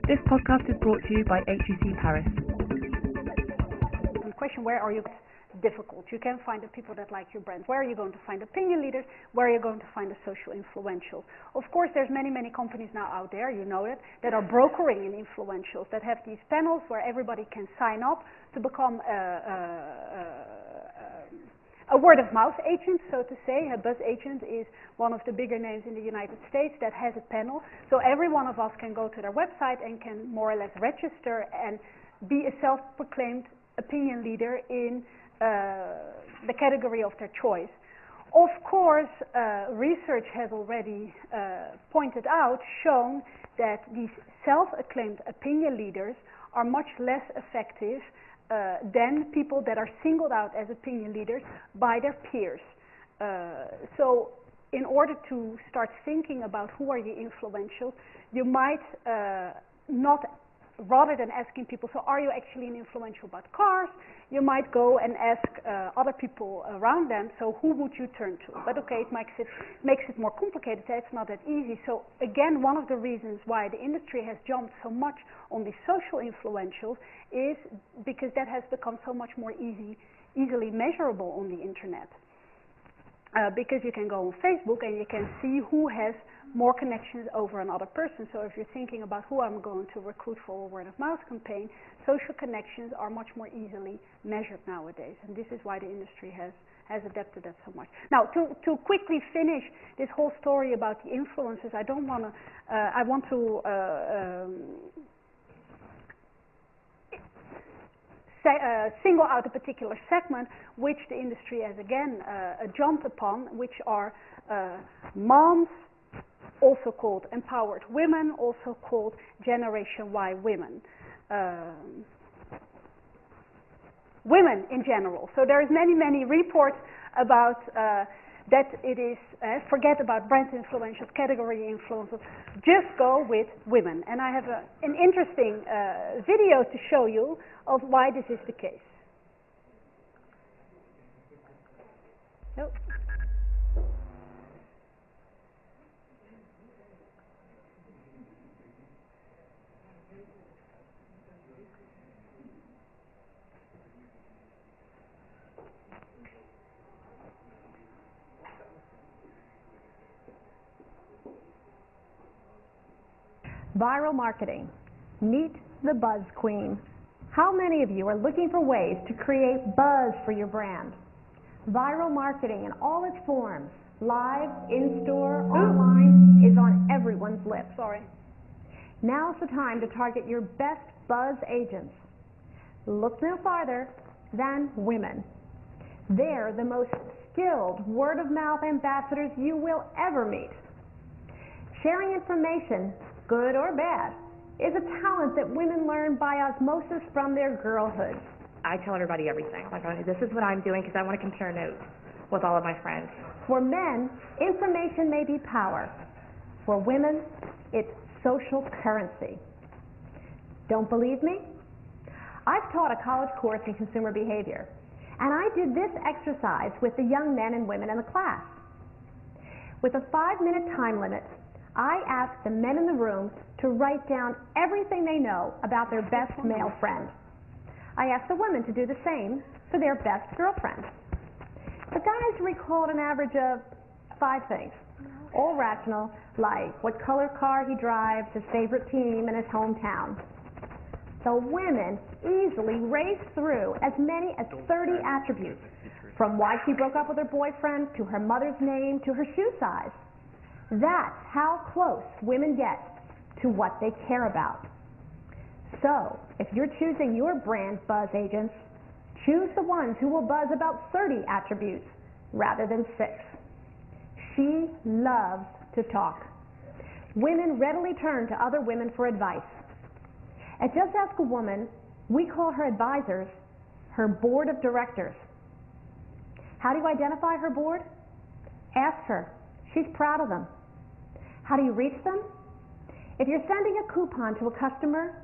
This podcast is brought to you by HEC Paris. The question, where are you difficult? You can find the people that like your brand. Where are you going to find opinion leaders? Where are you going to find the social influentials? Of course, there's many companies now out there, you know it, that are brokering in influentials, that have these panels where everybody can sign up to become a word-of-mouth agent, so to say. A buzz agent is one of the bigger names in the United States that has a panel. So every one of us can go to their website and can more or less register and be a self-proclaimed opinion leader in the category of their choice. Of course, research has already pointed out, shown that these self-acclaimed opinion leaders are much less effective than people that are singled out as opinion leaders by their peers. So in order to start thinking about who are the influentials, you might not, rather than asking people, so are you actually an influential about cars, you might go and ask other people around them, so who would you turn to? But okay, it makes it more complicated, it's not that easy. So again, one of the reasons why the industry has jumped so much on the social influentials is because that has become so much more easily measurable on the internet. Because you can go on Facebook and you can see who has more connections over another person. So if you're thinking about who I'm going to recruit for a word-of-mouth campaign, social connections are much more easily measured nowadays. And this is why the industry has adapted that so much. Now, to quickly finish this whole story about the influencers, I want to single out a particular segment which the industry has again jumped upon, which are moms, also called empowered women, also called Generation Y women. Women in general. So there's many reports about that it is, forget about brand influencers, category influencers, just go with women. And I have an interesting video to show you of why this is the case. Nope. Viral marketing. Meet the buzz queen. How many of you are looking for ways to create buzz for your brand? Viral marketing in all its forms, live, in-store, online, is on everyone's lips. Sorry. Now's the time to target your best buzz agents. Look no farther than women. They're the most skilled word-of-mouth ambassadors you will ever meet. Sharing information, good or bad, is a talent that women learn by osmosis from their girlhood. I tell everybody everything. Like, this is what I'm doing because I want to compare notes with all of my friends. For men, information may be power. For women, it's social currency. Don't believe me? I've taught a college course in consumer behavior, and I did this exercise with the young men and women in the class. With a 5-minute time limit, I asked the men in the room to write down everything they know about their best male friend. I asked the women to do the same for their best girlfriend. The guys recalled an average of 5 things, all rational, like what color car he drives, his favorite team, and his hometown. The women easily raced through as many as 30 attributes, from why she broke up with her boyfriend, to her mother's name, to her shoe size. That's how close women get to what they care about. So, if you're choosing your brand buzz agents, choose the ones who will buzz about 30 attributes rather than 6. She loves to talk. Women readily turn to other women for advice. At Just Ask a Woman, we call her advisors her board of directors. How do you identify her board? Ask her. She's proud of them. How do you reach them? If you're sending a coupon to a customer,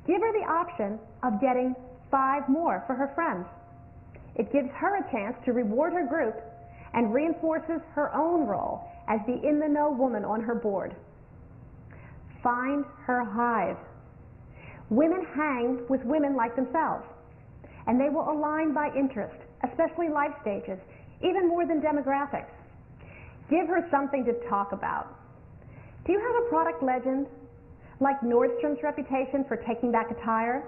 give her the option of getting 5 more for her friends. It gives her a chance to reward her group and reinforces her own role as the in-the-know woman on her board. Find her hive. Women hang with women like themselves, and they will align by interest, especially life stages, even more than demographics. Give her something to talk about. Do you have a product legend, like Nordstrom's reputation for taking back a tire?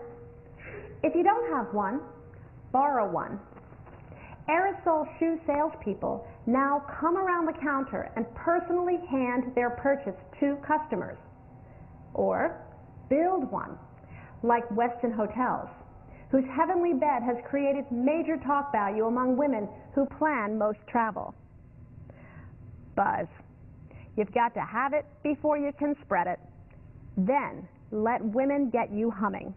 If you don't have one, borrow one. Aerosol shoe salespeople now come around the counter and personally hand their purchase to customers. Or build one, like Westin Hotels, whose heavenly bed has created major talk value among women who plan most travel. Buzz. You've got to have it before you can spread it. Then let women get you humming.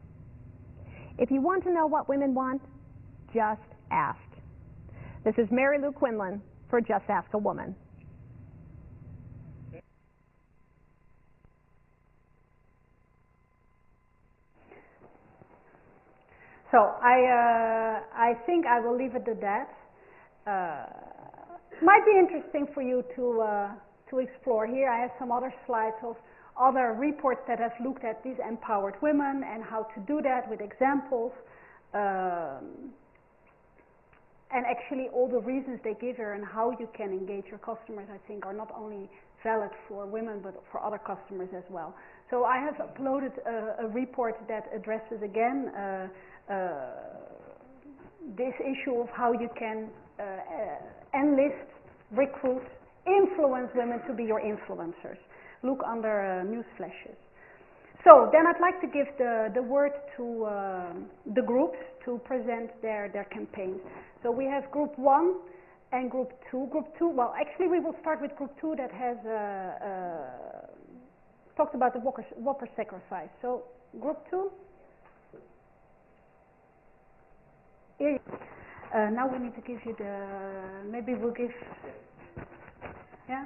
If you want to know what women want, just ask. This is Mary Lou Quinlan for Just Ask a Woman. So I think I will leave it at that. Might be interesting for you to explore. Here I have some other slides of other reports that have looked at these empowered women and how to do that with examples. And actually all the reasons they give here and how you can engage your customers, I think, are not only valid for women but for other customers as well. So I have uploaded a report that addresses again this issue of how you can enlist, recruit, influence women to be your influencers. Look under news flashes. So then I'd like to give the word to the groups to present their campaigns. So we have group 1 and group 2. Group 2, well actually we will start with group 2 that has talked about the Whopper sacrifice. So group 2. Here. Now we need to give you maybe we'll give, yeah?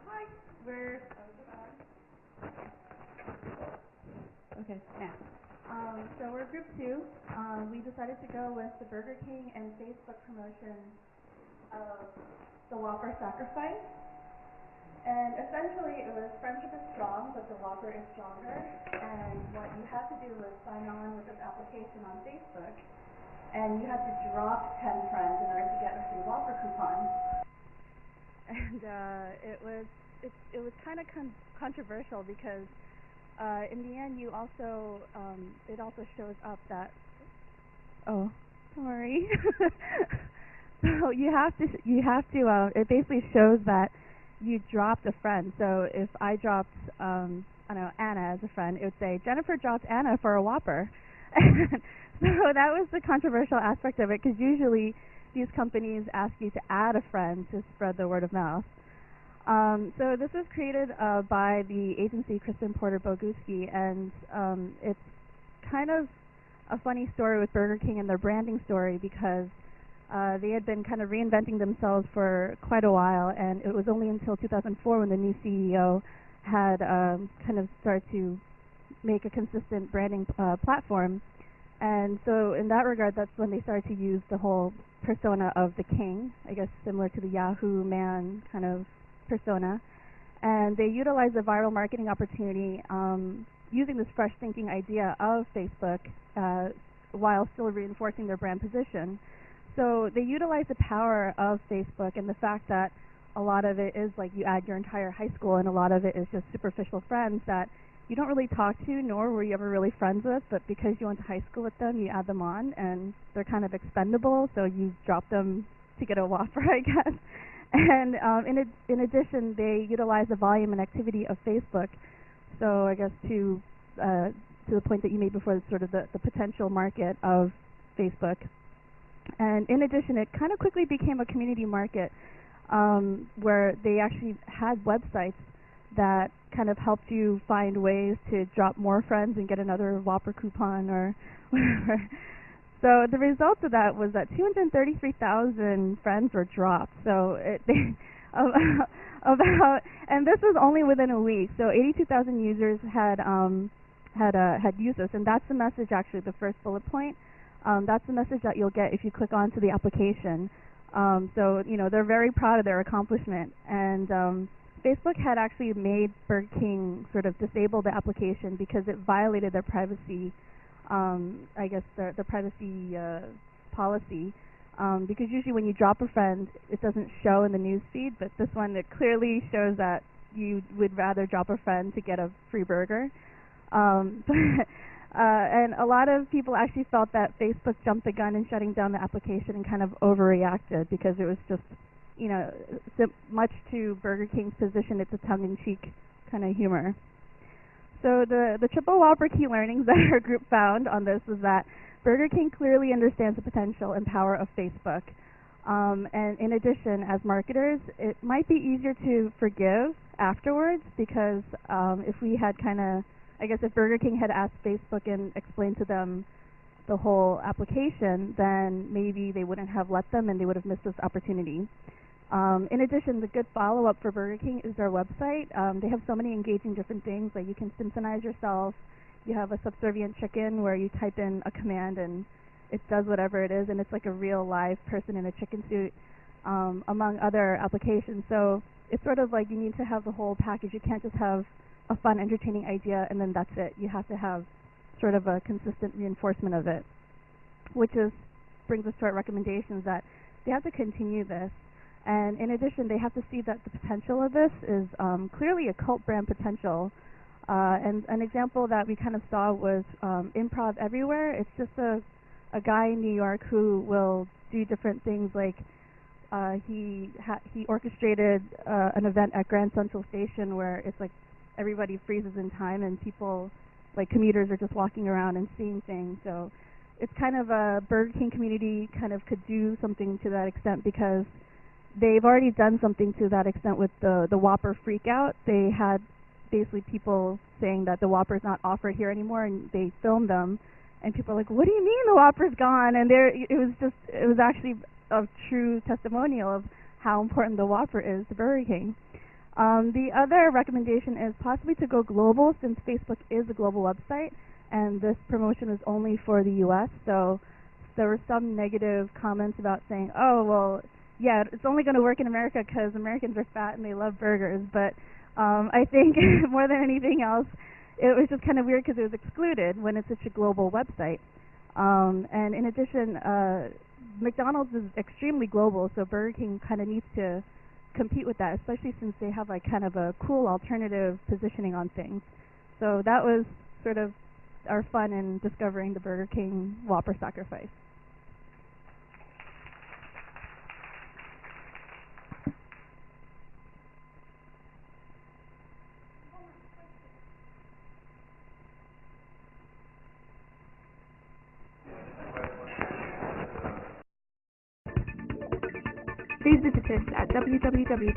Hi, we're okay. Yeah. So we're group 2. We decided to go with the Burger King and Facebook promotion of the Whopper sacrifice. And essentially it was friendship is strong, but the Whopper is stronger. And what you had to do was sign on with this application on Facebook, and you had to drop 10 friends in order to get a free Whopper coupon. And it was kind of controversial because in the end you also it also shows up that sorry. So you have to it basically shows that you dropped a friend. So if I dropped I don't know, Anna as a friend, it would say Jennifer dropped Anna for a Whopper. So that was the controversial aspect of it, because usually these companies ask you to add a friend to spread the word of mouth. So this was created by the agency Kristen Porter Boguski, and it's kind of a funny story with Burger King and their branding story, because they had been kind of reinventing themselves for quite a while, and it was only until 2004 when the new CEO had kind of started to make a consistent branding platform. And so in that regard, that's when they started to use the whole persona of the king, I guess similar to the Yahoo man kind of persona. And they utilized the viral marketing opportunity using this fresh thinking idea of Facebook while still reinforcing their brand position. So they utilize the power of Facebook and the fact that a lot of it is like you add your entire high school, and a lot of it is just superficial friends that you don't really talk to, nor were you ever really friends with, but because you went to high school with them, you add them on, and they're kind of expendable, so you drop them to get a Whopper, I guess. And in addition, they utilize the volume and activity of Facebook. So I guess to the point that you made before, sort of the potential market of Facebook. And in addition, it kind of quickly became a community market where they actually had websites that kind of helped you find ways to drop more friends and get another Whopper coupon or whatever. So the result of that was that 233,000 friends were dropped. So and this was only within a week. So 82,000 users had used this, and that's the message, actually, the first bullet point That's the message that you'll get if you click onto the application. So, you know, they're very proud of their accomplishment. And Facebook had actually made Burger King sort of disable the application because it violated their privacy, I guess their privacy policy. Because usually when you drop a friend, it doesn't show in the news feed, but this one, it clearly shows that you would rather drop a friend to get a free burger. And a lot of people actually felt that Facebook jumped the gun in shutting down the application and kind of overreacted because it was just, you know, much to Burger King's position, it's a tongue-in-cheek kind of humor. So the triple Whopper key learnings that our group found on this was that Burger King clearly understands the potential and power of Facebook. And in addition, as marketers, it might be easier to forgive afterwards because if we had kind of, I guess if Burger King had asked Facebook and explained to them the whole application, then maybe they wouldn't have let them and they would have missed this opportunity. In addition, the good follow-up for Burger King is their website. They have so many engaging different things, like you can synchronize yourself. You have a subservient chicken where you type in a command and it does whatever it is, and it's like a real live person in a chicken suit, among other applications. So it's sort of like you need to have the whole package. You can't just have a fun, entertaining idea and then that's it. You have to have sort of a consistent reinforcement of it, which brings us to our recommendations that they have to continue this. And in addition, they have to see that the potential of this is clearly a cult brand potential. And an example that we kind of saw was Improv Everywhere. It's just a guy in New York who will do different things, like he orchestrated an event at Grand Central Station where it's like everybody freezes in time and people, like commuters, are just walking around and seeing things. So it's kind of a Burger King community kind of could do something to that extent because they've already done something to that extent with the Whopper freakout. They had basically people saying that the Whopper's not offered here anymore, and they filmed them, and people are like, "What do you mean the Whopper's gone?" And it was actually a true testimonial of how important the Whopper is to Burger King. The other recommendation is possibly to go global, since Facebook is a global website, and this promotion is only for the U.S. So there were some negative comments about saying, "Oh, well, yeah, it's only going to work in America because Americans are fat and they love burgers." But I think more than anything else, it was just kind of weird because it was excluded when it's such a global website. And in addition, McDonald's is extremely global, so Burger King kind of needs to compete with that, especially since they have like kind of a cool alternative positioning on things. So that was sort of our fun in discovering the Burger King Whopper sacrifice. Please visit us at www.atc.edu.